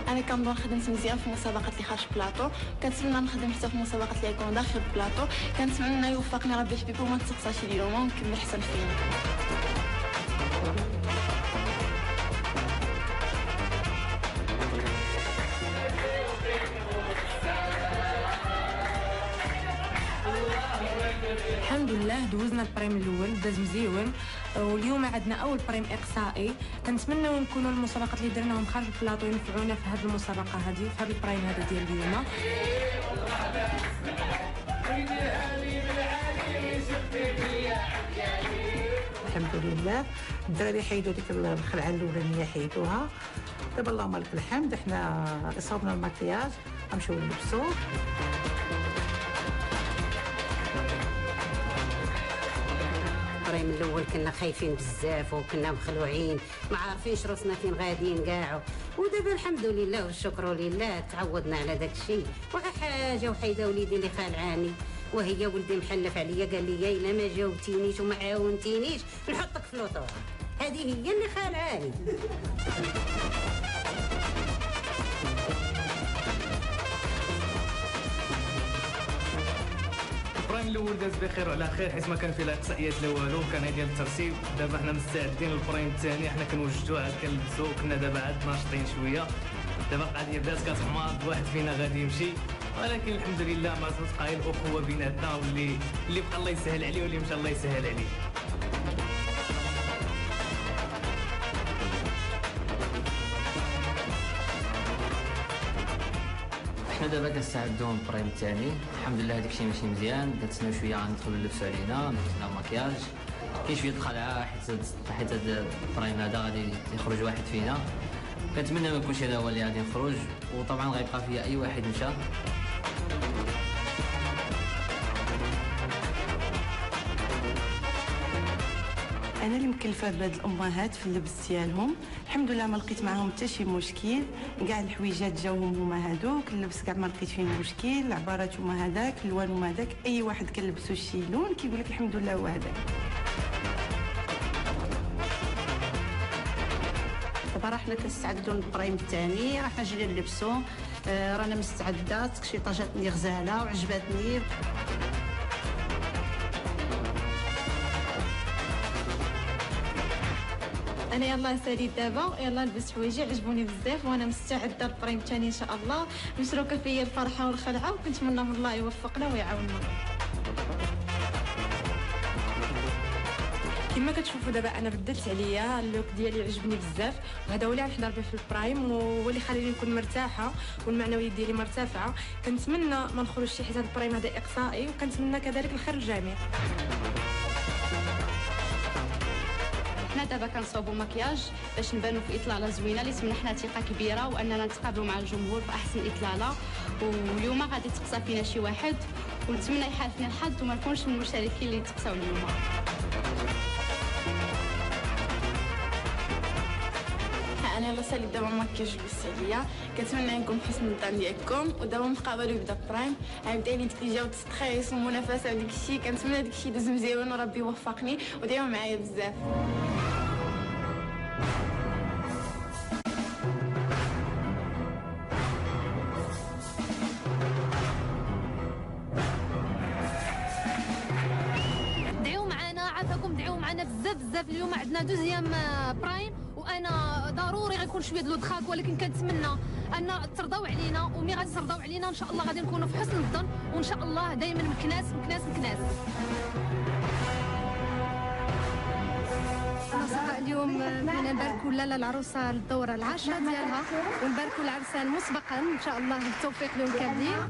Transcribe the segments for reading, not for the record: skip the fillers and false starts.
انا كنظن خدمت مزيان في المسابقات اللي خارج بلاطو، كنتمنى نخدم حتى في المسابقات اللي يكونوا داخل بلاطو. كنتمنى يوفقني ربي حبيبي وما تسقساش اليوم ونكمل حسن فينا. الحمد لله دوزنا البريم الاول داز مزيون، واليوم عندنا اول بريم اقصائي. كنتمنى نكونوا المسابقات اللي درناهم خارج البلاطو ينفعونا في هذه المسابقه هذه، في هذا البريم هذا ديال اليوم. الحمد لله الدراري حيدوا ديك الخلعه الاولانيه حيدوها، دابا اللهم لك الحمد احنا صوبنا المكياج غنمشيو نلبسو. البريم الاول كنا خايفين بزاف وكنا مخلوعين ما عارفينش راسنا فين غاديين كاع، ودابا الحمد لله والشكر لله تعودنا على داك الشيء. وغا حاجه وحيده وليدي اللي خالعاني وهي ولدي محلف عليا قال لي الا ما جاوبتينيش وما عاونتينيش نحطك في لوطور، هذه هي اللي خالعاني. البرايم الاول داز بخير وعلى خير، حيت ما كان فيه لا اقصائيات لا والو، كان هي ديال الترتيب. دابا حنا مستعدين للبرايم الثاني، حنا كنوجدوه عاد كنلبسو، كنا دابا عاد ناشطين شويه. دابا القضيه بدات كتحماض، واحد فينا غادي يمشي، ولكن الحمد لله ما تبقى الاخوه بيناتنا، واللي بقى الله يسهل عليه واللي مشى الله يسهل عليه. حنا دابا كنستعدوا للبريم الثاني، الحمد لله هذاك الشيء ماشي مزيان، كنتسناو شويه غندخلوا نلبسوا علينا، درنا المكياج، كاين شويه الخلعه حيت هذا البريم هذا غادي يخرج واحد فينا. كنتمنى ما يكونش هذا هو اللي غادي نخرج، وطبعا غيبقى فيا اي واحد مشى. انا اللي مكلفه بهاد الامهات في اللبس ديالهم، الحمد لله ما لقيت معاهم حتى شي مشكل، كاع الحويجات جاوهم هما هادوك، اللبس كاع ما لقيت فيه مشكل، العبارات هما هذاك، الالوان هما هذاك، اي واحد كنلبسو شي لون كيقول لك الحمد لله هو هذاك. دابا راه حنا كنستعدوا للبريم الثاني، راه حنا جينا نلبسو، رانا مستعده، تكشيطه جاتني غزاله وعجبتني. انا يلا ساليت دابا، يلا لبست حوايجي عجبوني بزاف، وانا مستعده للبريم الثاني ان شاء الله، مشروكه فيا الفرحه والخلعه، وكنتمنى من الله يوفقنا ويعاوننا. كما كتشوفوا دابا انا بدلت عليا اللوك ديالي عجبني بزاف، وهذا هو اللي غنحضر به في البرايم، وهو اللي خليني نكون مرتاحه والمعنويات ديالي مرتفعه. كنتمنى ما نخرجش حيت هذا البرايم هذا اقصائي، وكنتمنى كذلك الخير للجميع. حنا دابا كنصاوبوا مكياج باش نبانوا في اطلاله زوينه اللي تمنحنا ثقه كبيره واننا نتقابلوا مع الجمهور في احسن اطلاله. واليوم غادي تقصى فينا شي واحد، ونتمنى يحالفنا الحظ وما نكونش من المشاركين اللي تقصاو اليوم. انا يلا ساليت دابا المكياج لبست عليا، كنتمنى نكون في حسن الظن ديالكم، ودابا المقابله يبدا البرايم، غيبدا لي ديك الجو ستريس والمنافسه وديك الشيء، كنتمنى ديك الشيء يدوز مزيان وربي يوفقني ودايما معايا بزاف. دعيو معنا بزاف. اليوم عندنا دوزيام برايم، وانا ضروري غيكون شويه ديال الضحك، ولكن كنتمنى ان ترضاو علينا، ومي غادي ترضاو علينا ان شاء الله غادي نكونوا في حسن الظن، وان شاء الله دائما مكناس. اليوم بغينا نباركوا لاله العروسه للدوره العاشره ديالها، ونباركوا العرسان مسبقا ان شاء الله بالتوفيق لهم كاملين.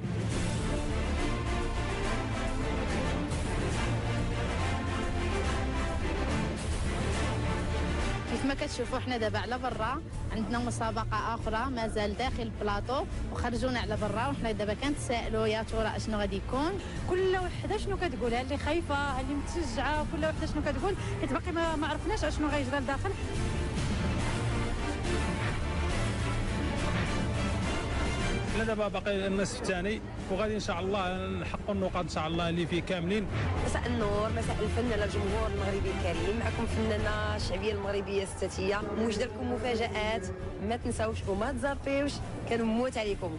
كيف ما كتشوفوا حنا دابا على برا عندنا مسابقه اخرى مازال داخل البلاطو، وخرجونا على برا، وحنا دابا كنتسائلوا يا ترى اشنو غادي يكون. كل وحده شنو كتقول، اللي خايفه اللي متشجعه، كل وحده شنو كتقول، حيت باقي ما عرفناش اشنو غيجرى لداخل. حنا دابا باقي النصف الثاني وغادي ان شاء الله نحققوا النقاط ان شاء الله اللي فيه كاملين. مساء النور، مساء الفن على الجمهور المغربي الكريم. معكم فنانه الشعبيه المغربيه ستاتيه، موجده لكم مفاجات ما تنساوش وما تزرطيوش، كنموت عليكم.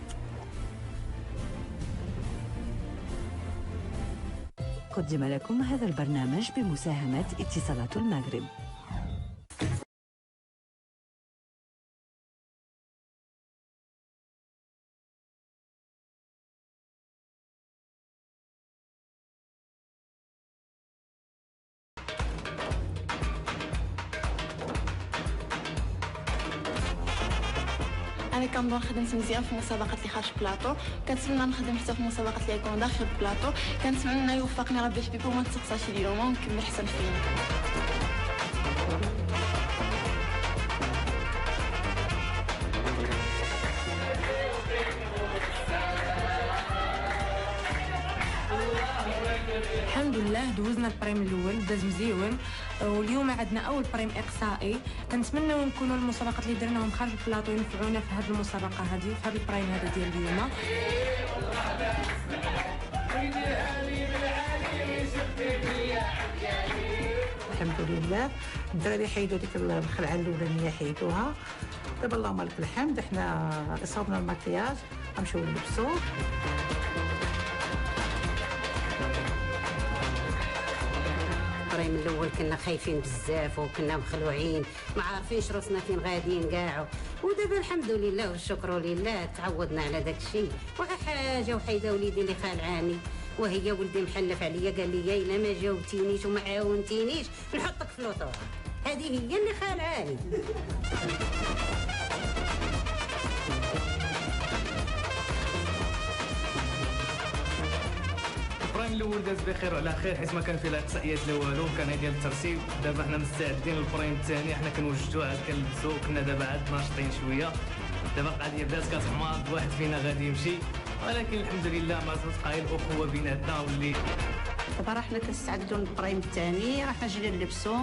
قدم لكم هذا البرنامج بمساهمة اتصالات المغرب. انا كنبغي نخدم مزيان في المسابقات اللي خارج بلاطو، كنتمنى نخدم حتى في المسابقات اللي يكون داخل بلاطو، كنتمنى يوفقني ربي حبيبي وما تسقساش لي اليوم ونكمل حسن فينا. الحمد لله دوزنا البريم الاول، داز مزيون، واليوم عندنا اول بريم اقصائي. كنتمنوا نكونوا المسابقات اللي درناهم خارج البلاطو ينفعونا في هذه المسابقه هذه، في هذا البريم هذا ديال اليوم. الحمد لله الدراري حيدوا ديك الخلعه الاولانيه حيدوها، دابا اللهم لك الحمد احنا صوبنا المكياج غنمشيو نلبسو. البرايم الاول كنا خايفين بزاف وكنا مخلوعين، ما عارفينش راسنا فين غاديين كاع، ودابا الحمد لله والشكر لله تعودنا على داك الشيء. وحاجه وحيده وليدي اللي خالعاني، وهي ولدي محلف عليا قال لي الا ما جاوبتينيش وما عاونتينيش نحطك في لوطور، هذه هي اللي خالعاني. البرايم الاول داز بخير وعلى خير، حيت ما كان فيه لا اقصائيات لا والو، كان ديال الترتيب. دابا حنا مستعدين للبرايم الثاني، حنا كنوجدوه عاد كنلبسو، كنا دابا عاد ناشطين شويه. دابا القضيه بدات كتحماض، واحد فينا غادي يمشي، ولكن الحمد لله ما تبقى الاخوه بيناتنا واللي دابا راه حنا كنستعدوا للبرايم الثاني، راه حنا جينا نلبسو،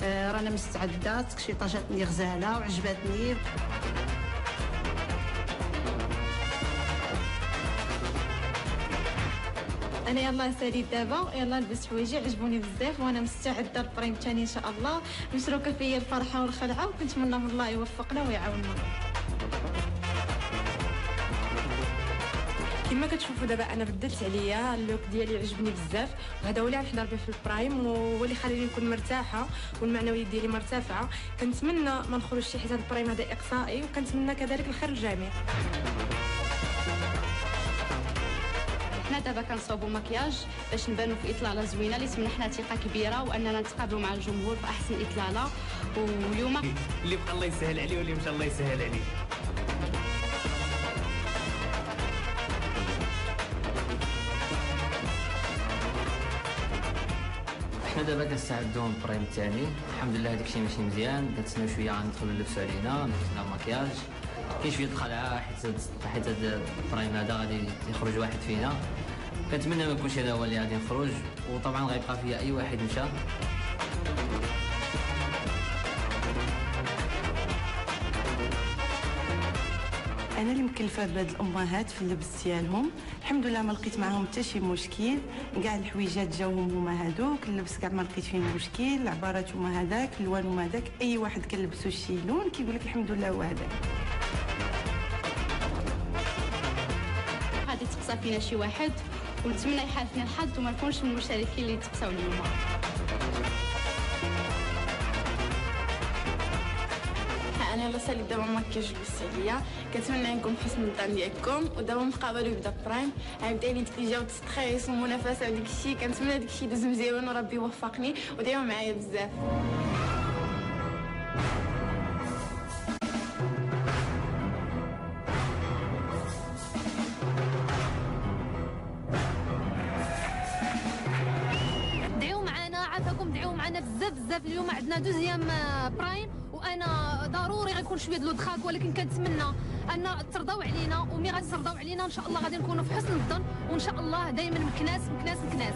رانا مستعده. التكشيطه جاتني غزاله وعجبتني. انا يلا ساليت دابا، يلا لبست حوايجي عجبوني بزاف، وانا مستعده للبرايم الثاني ان شاء الله. مشروكه فيا الفرحه والخلعه، وكنتمنى من الله يوفقنا ويعاوننا. كما كتشوفوا دابا انا بدلت عليا اللوك ديالي عجبني بزاف، وهذا هو اللي غنحضر به في البرايم، وهو اللي خليني نكون مرتاحه والمعنويات ديالي مرتفعه. كنتمنى ما نخرجش حيت هذا البرايم هذا اقصائي، وكنتمنى كذلك الخير للجميع. حنا دابا كنصاوبوا مكياج باش نبانوا في اطلاله زوينه اللي تمنحنا ثقه كبيره، واننا نتقابلوا مع الجمهور في احسن اطلاله. واليوم اللي بقى الله يسهل عليه واللي مشى الله يسهل عليه. حنا دابا كنستعدوا للبريم الثاني، الحمد لله هذاك الشيء ماشي مزيان، كنتسناو شويه غندخلوا نلبسوا علينا، لبسنا المكياج، كاين شويه الخلعه حيت هذا البرايم هذا غادي يخرج واحد فينا. كنتمنى ما يكونش هذا هو اللي غادي نخرج، وطبعا غيبقى فيا اي واحد مشى. انا اللي مكلفه بهاد الامهات في اللبس ديالهم، الحمد لله ما لقيت معاهم حتى شي مشكل، كاع الحويجات جاوهم هما هادوك، اللبس كاع ما لقيت فيه مشكل، العبارات هما هذاك، الالوان هما هذاك، اي واحد كنلبسو شي لون كيقول لك الحمد لله هو هذاك. غادي تقصى فينا شي واحد، ونتمنى يحالفنا الحظ وما نكونش من المشاركين اللي تقصاو اليوم. انا يلا ساليت دابا المكياج لبست عليا، كنتمنى نكون بحسن الظن ديالكم. ودابا مقابل يبدا البرايم، غيبدا لي ديك اللي جاو ستريس ومنافسه وديك الشيء، كنتمنى ديك الشيء يدوز مزيان وربي يوفقني ودايما معايا بزاف. دعيو معنا، عافاكم دعيو معنا بزاف بزاف. اليوم عندنا دوزيام برايم، وانا ضروري غيكون شويه د الضحك، ولكن كنتمنى ان ترضاو علينا، ومي غادي ترضاو علينا ان شاء الله غادي نكونوا في حسن الظن، وان شاء الله دائما مكناس مكناس مكناس.